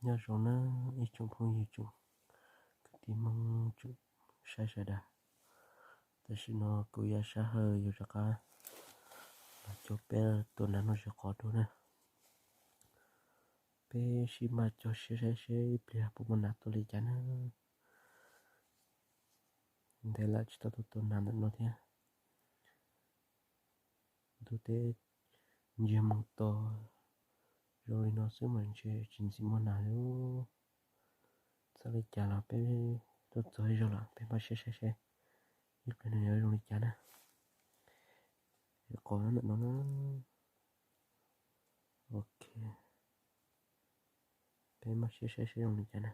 nhớ rồi nó ít chung không nhiều chung cái tim mong chung sai sai đãแต่ฉันnó cứ ya sa hơiอยู่จากการcho béตัวนั้นnóจะขอดูนะเป้ชิมาจะเชื่อเชื่อเปลี่ยนปุ๊บมันนัดตัวเลยจ้ะนะเดี๋ยวละจะตัวนั้นนั่นเนาะเนี่ยดูเต้ยังมองต่อ rồi nó sẽ mình chơi chính sĩ môn nào nếu sau này trả là bé tôi tới rồi là bé bắt xe nhất cái này rồi trả nè còn nó ok bé bắt xe rồi trả nè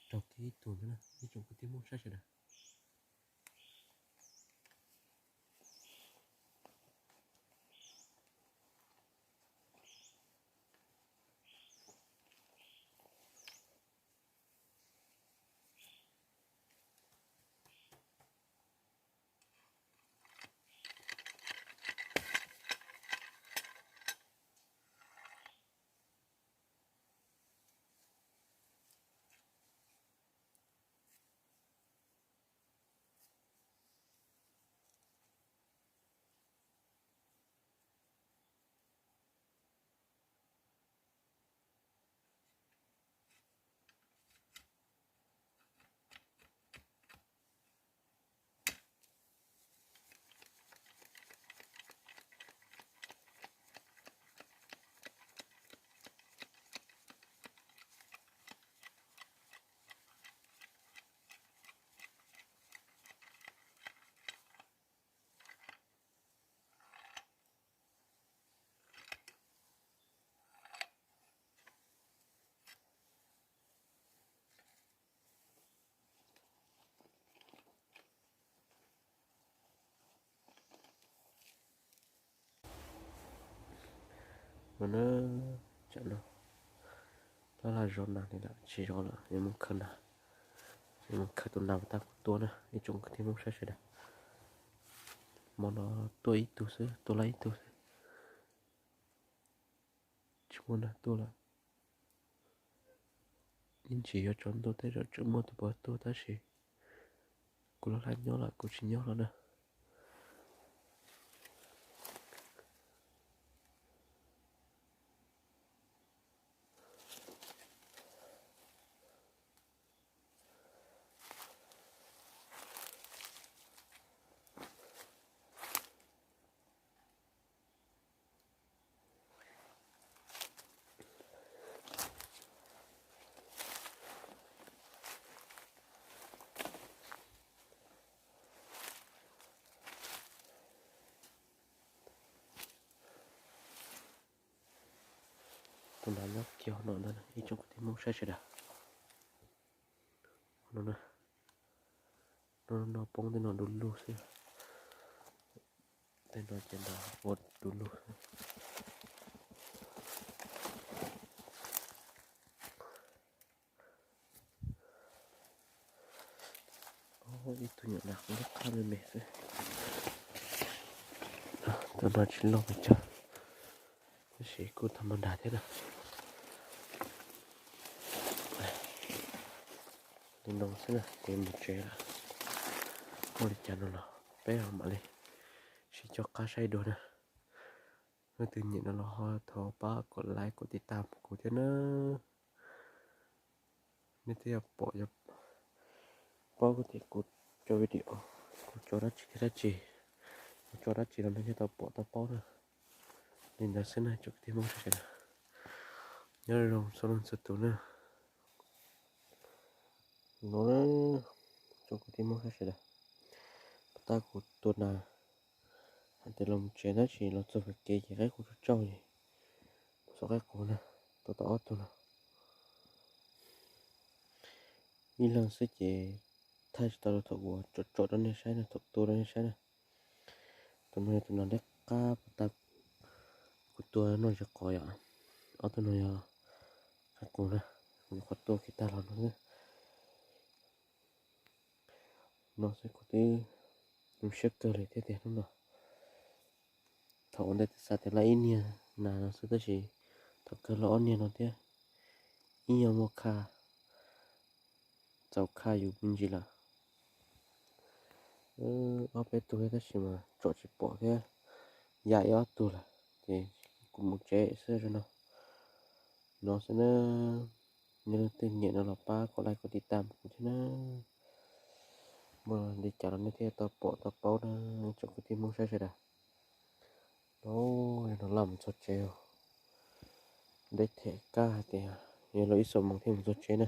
trọc cái tủ nữa đi trồng cái tiếng mông sát rồi mà nó chậm đâu đó là rôn nào thì là chỉ rôn là nhưng mà khẩn nào nhưng mà khẩn tuần nào ta cũng tua nữa đi trồng cái tiếng mông sát rồi mà nó tôi ít tu sữa tôi lấy tu chúng nó tôi là nhưng chỉ ở trong tôi thấy rồi trước mua tôi bỏ tôi ta chỉ cô nó lại nhớ là cô chỉ nhớ là nè tôi nói nó kiểu nó nè đi trong cái tiếng mông sát rồi nó nè nó bông thì nó đun luôn xíu tên nó trên đó vót đun luôn ít tôi nhận lạc nó khá là mệt rồi tôi nói chỉ lo phải chờ cái gì cô thầm mình đã thế nào nên nó sẽ là tìm một chế là cô đi chăn nó bé không mà đi chỉ cho cá say đồ nè nó tự nhiên nó ho thò ba còn lại của tiết tam của thế nó nên thì bỏ cho bao có thể cột cho video cho nó chỉ cho nó chỉ làm cho tao bỏ tao bao nữa nên là sẽ này chụp thêm một cái này nhớ rồi sau đó sẽ tụ nữa nó chụp thêm một cái này ta của tuần nào anh tự làm chuyện đó chỉ là cho phải kể cái của trâu gì số cái của nè tao tao tụi nào đi lần sẽ chỉ thay tao thuộc của chỗ đó nên sai nè thuộc tôi đó nên sai nè tụi nó đẹp cá ta của tôi nó sẽ coi ạ ở tụi nó cái của nè mình có tôi kita làm nó sẽ có cái mình sẽ cơ lại thế thế nó thầu đây sao thế lại nha là nó sẽ tới gì thầu cơ lõ nha nó thế nhiều một kha cháu khaอยู่bên gì là ở bên tôi đó chỉ mà chỗ chỉ bỏ thế dài ở tôi là thì cũng một chế sơ rồi nó sẽ như tên nhện nó là ba có lại có đi tạm cũng thế mà đi chợ nó thế tao bỏ tao bao nó cho cái tim muốn sai rồi nó làm cho treo đấy thể ca thì như là ít số bằng thêm một số chế nữa